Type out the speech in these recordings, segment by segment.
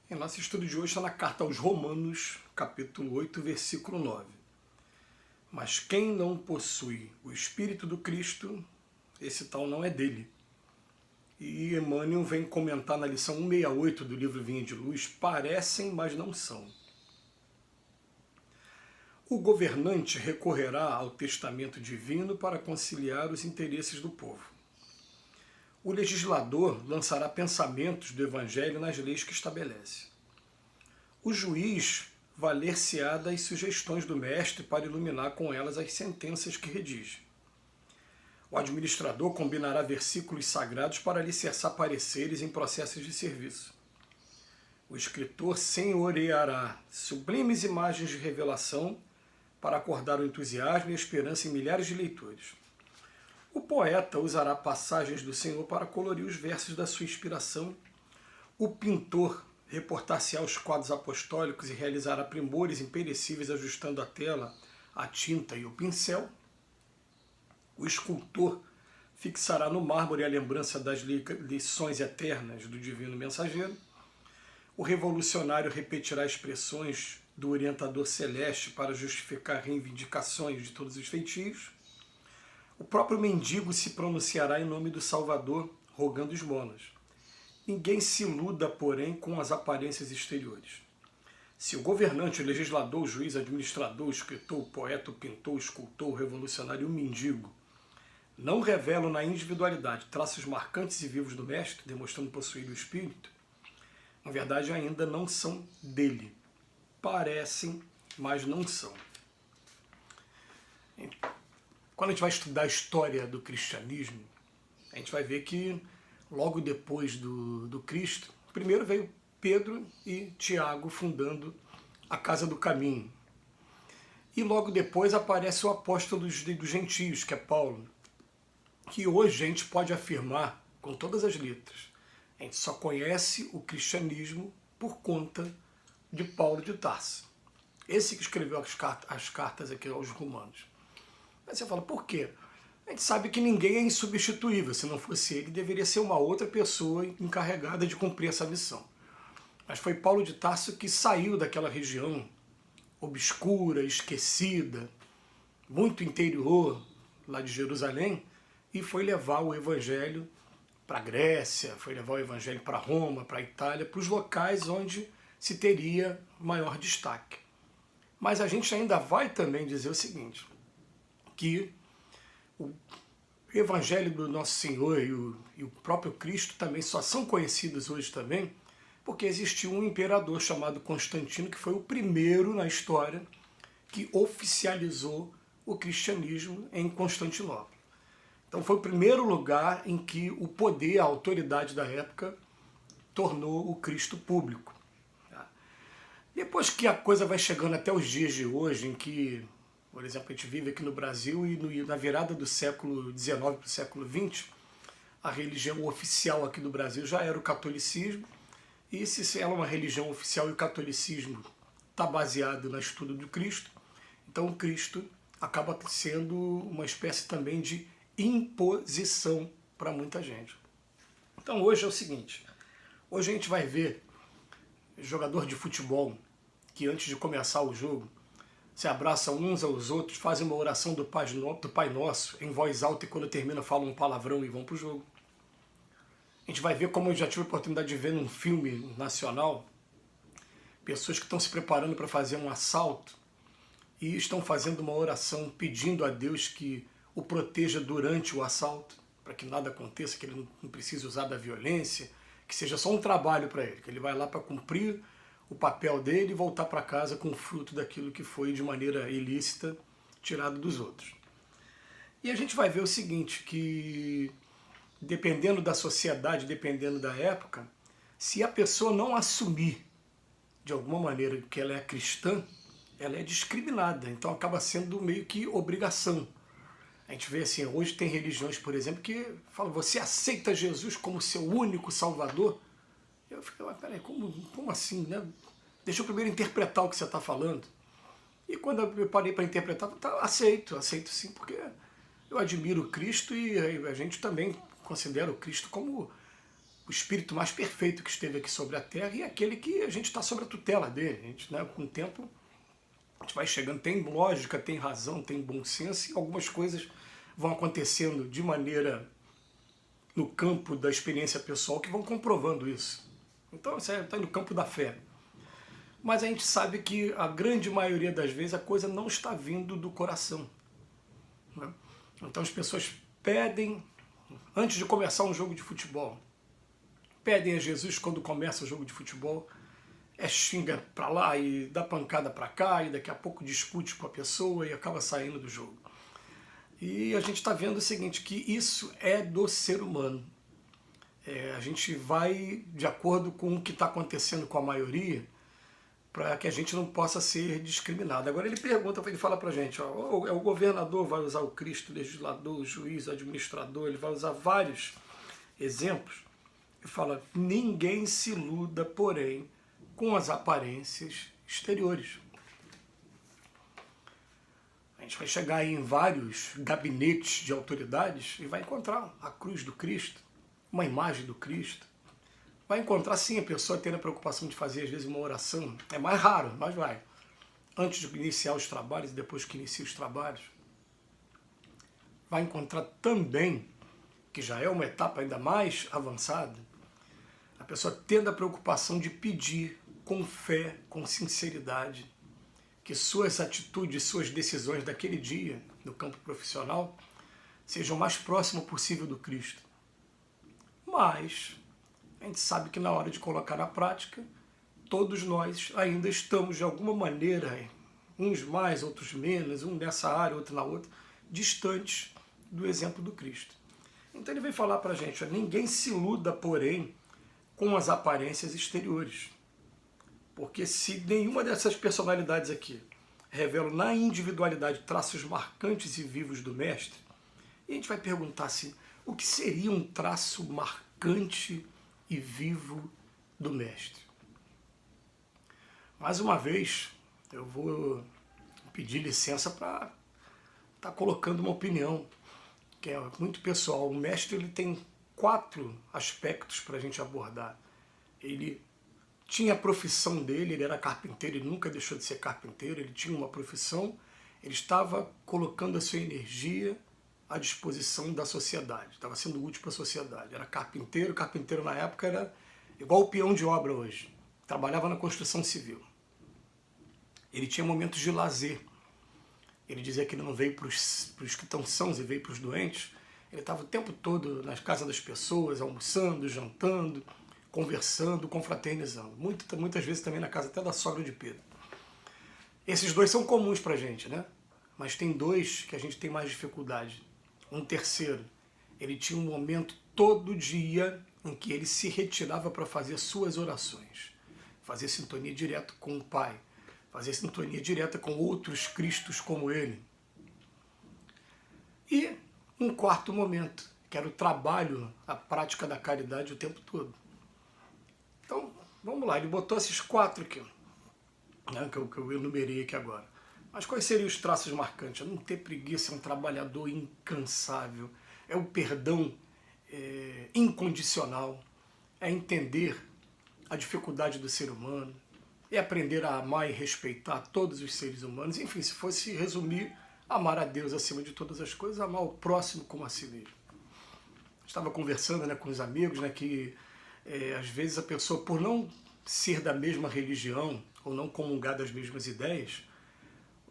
Em nosso estudo de hoje está na carta aos Romanos, capítulo 8, versículo 9. Mas quem não possui o Espírito do Cristo, esse tal não é dele. E Emmanuel vem comentar na lição 168 do livro Vinha de Luz, parecem, mas não são. O governante recorrerá ao testamento divino para conciliar os interesses do povo. O legislador lançará pensamentos do Evangelho nas leis que estabelece. O juiz valer-se-á das sugestões do mestre para iluminar com elas as sentenças que redige. O administrador combinará versículos sagrados para alicerçar pareceres em processos de serviço. O escritor senhoreará sublimes imagens de revelação para acordar o entusiasmo e a esperança em milhares de leitores. O poeta usará passagens do Senhor para colorir os versos da sua inspiração. O pintor reportar-se-á aos quadros apostólicos e realizará primores imperecíveis ajustando a tela, a tinta e o pincel. O escultor fixará no mármore a lembrança das lições eternas do divino mensageiro. O revolucionário repetirá expressões do orientador celeste para justificar reivindicações de todos os feitios. O próprio mendigo se pronunciará em nome do Salvador, rogando esmolas. Ninguém se iluda, porém, com as aparências exteriores. Se o governante, o legislador, o juiz, o administrador, o escritor, o poeta, o pintor, o escultor, o revolucionário e o mendigo não revelam na individualidade traços marcantes e vivos do mestre, demonstrando possuir o espírito, na verdade ainda não são dele. Parecem, mas não são. Quando a gente vai estudar a história do cristianismo, a gente vai ver que logo depois do Cristo, primeiro veio Pedro e Tiago fundando a Casa do Caminho. E logo depois aparece o apóstolo dos gentios, que é Paulo, que hoje a gente pode afirmar com todas as letras. A gente só conhece o cristianismo por conta de Paulo de Tarso. Esse que escreveu as cartas aqui aos Romanos. Aí você fala, por quê? A gente sabe que ninguém é insubstituível. Se não fosse ele, deveria ser uma outra pessoa encarregada de cumprir essa missão. Mas foi Paulo de Tarso que saiu daquela região obscura, esquecida, muito interior, lá de Jerusalém, e foi levar o Evangelho para a Grécia, foi levar o Evangelho para Roma, para a Itália, para os locais onde se teria maior destaque. Mas a gente ainda vai também dizer o seguinte, que o Evangelho do Nosso Senhor e o próprio Cristo também só são conhecidos hoje também porque existiu um imperador chamado Constantino, que foi o primeiro na história que oficializou o cristianismo em Constantinopla. Então foi o primeiro lugar em que o poder, a autoridade da época, tornou o Cristo público. Depois que a coisa vai chegando até os dias de hoje, em que, por exemplo, a gente vive aqui no Brasil e na virada do século XIX para o século XX, a religião oficial aqui do Brasil já era o catolicismo, e se ela é uma religião oficial e o catolicismo está baseado no estudo do Cristo, então o Cristo acaba sendo uma espécie também de imposição para muita gente. Então hoje é o seguinte, hoje a gente vai ver jogador de futebol que antes de começar o jogo se abraçam uns aos outros, fazem uma oração do Pai Nosso em voz alta e quando termina falam um palavrão e vão para o jogo. A gente vai ver, como eu já tive a oportunidade de ver num filme nacional, pessoas que estão se preparando para fazer um assalto e estão fazendo uma oração pedindo a Deus que o proteja durante o assalto, para que nada aconteça, que ele não precise usar da violência, que seja só um trabalho para ele, que ele vai lá para cumprir o papel dele e voltar para casa com o fruto daquilo que foi de maneira ilícita tirado dos outros. E a gente vai ver o seguinte, que dependendo da sociedade, dependendo da época, se a pessoa não assumir de alguma maneira que ela é cristã, ela é discriminada, então acaba sendo meio que obrigação. A gente vê assim, hoje tem religiões, por exemplo, que falam, você aceita Jesus como seu único salvador? Eu fico, mas peraí, como assim, né? Deixa eu primeiro interpretar o que você está falando. E quando eu parei para interpretar, aceito sim, porque eu admiro Cristo e a gente também considera o Cristo como o espírito mais perfeito que esteve aqui sobre a Terra e aquele que a gente está sobre a tutela dele. A gente, né, com o tempo, a gente vai chegando, tem lógica, tem razão, tem bom senso, e algumas coisas vão acontecendo de maneira no campo da experiência pessoal que vão comprovando isso. Então, você está no campo da fé. Mas a gente sabe que a grande maioria das vezes a coisa não está vindo do coração, né? Então as pessoas pedem, antes de começar um jogo de futebol, pedem a Jesus quando começa o jogo de futebol, xinga pra lá e dá pancada pra cá e daqui a pouco discute com a pessoa e acaba saindo do jogo. E a gente está vendo o seguinte, que isso é do ser humano. A gente vai de acordo com o que está acontecendo com a maioria, para que a gente não possa ser discriminado. Agora ele pergunta, ele fala para a gente, ó, o governador vai usar o Cristo, o legislador, o juiz, o administrador, ele vai usar vários exemplos, e fala, ninguém se iluda, porém, com as aparências exteriores. A gente vai chegar aí em vários gabinetes de autoridades e vai encontrar a cruz do Cristo, uma imagem do Cristo. Vai encontrar sim a pessoa tendo a preocupação de fazer às vezes uma oração. É mais raro, mas vai. Antes de iniciar os trabalhos e depois que inicia os trabalhos. Vai encontrar também, que já é uma etapa ainda mais avançada, a pessoa tendo a preocupação de pedir com fé, com sinceridade, que suas atitudes, suas decisões daquele dia, no campo profissional, sejam o mais próximo possível do Cristo. Mas a gente sabe que na hora de colocar na prática, todos nós ainda estamos de alguma maneira, uns mais, outros menos, um nessa área, outro na outra, distantes do exemplo do Cristo. Então ele vem falar para a gente, ninguém se iluda, porém, com as aparências exteriores. Porque se nenhuma dessas personalidades aqui revelam na individualidade traços marcantes e vivos do Mestre, e a gente vai perguntar assim, o que seria um traço marcante e vivo do Mestre? Mais uma vez, eu vou pedir licença para estar colocando uma opinião, que é muito pessoal. O Mestre ele tem 4 aspectos para a gente abordar. Ele tinha a profissão dele, ele era carpinteiro, ele nunca deixou de ser carpinteiro, ele tinha uma profissão, ele estava colocando a sua energia à disposição da sociedade, estava sendo útil para a sociedade. Era carpinteiro, carpinteiro na época era igual o peão de obra hoje, trabalhava na construção civil. Ele tinha momentos de lazer, ele dizia que ele não veio para os que estão sãos e veio para os doentes, ele estava o tempo todo nas casas das pessoas, almoçando, jantando, conversando, confraternizando. Muitas vezes também na casa até da sogra de Pedro. Esses 2 são comuns para a gente, né? Mas tem 2 que a gente tem mais dificuldade. Um terceiro, ele tinha um momento todo dia em que ele se retirava para fazer suas orações. Fazer sintonia direta com o Pai. Fazer sintonia direta com outros Cristos como ele. E um quarto momento, que era o trabalho, a prática da caridade o tempo todo. Então, vamos lá, ele botou esses 4 aqui, né, que eu enumerei aqui agora. Mas quais seriam os traços marcantes? É não ter preguiça, é um trabalhador incansável, é o perdão incondicional, é entender a dificuldade do ser humano, é aprender a amar e respeitar todos os seres humanos. Enfim, se fosse resumir, amar a Deus acima de todas as coisas, amar o próximo como a si mesmo. Estava conversando, né, com os amigos, né, que às vezes a pessoa, por não ser da mesma religião ou não comungar das mesmas ideias,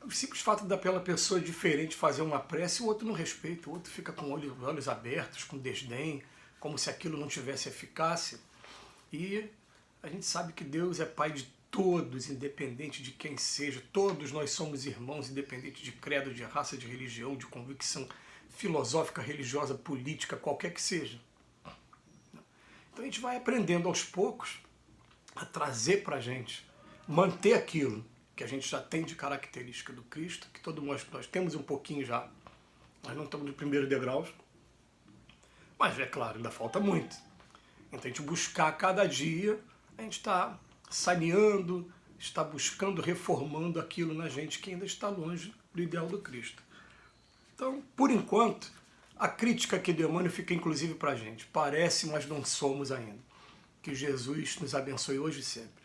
o simples fato daquela pessoa diferente fazer uma prece, o outro não respeita, o outro fica com olhos abertos, com desdém, como se aquilo não tivesse eficácia. E a gente sabe que Deus é Pai de todos, independente de quem seja. Todos nós somos irmãos, independente de credo, de raça, de religião, de convicção filosófica, religiosa, política, qualquer que seja. Então a gente vai aprendendo aos poucos a trazer para a gente, manter aquilo que a gente já tem de característica do Cristo, que todos nós temos um pouquinho já, nós não estamos no primeiro degrau, mas é claro, ainda falta muito. Então a gente buscar cada dia, a gente está saneando, está buscando, reformando aquilo na gente que ainda está longe do ideal do Cristo. Então, por enquanto, A crítica aqui do Emmanuel fica inclusive para a gente. Parece, mas não somos ainda. Que Jesus nos abençoe hoje e sempre.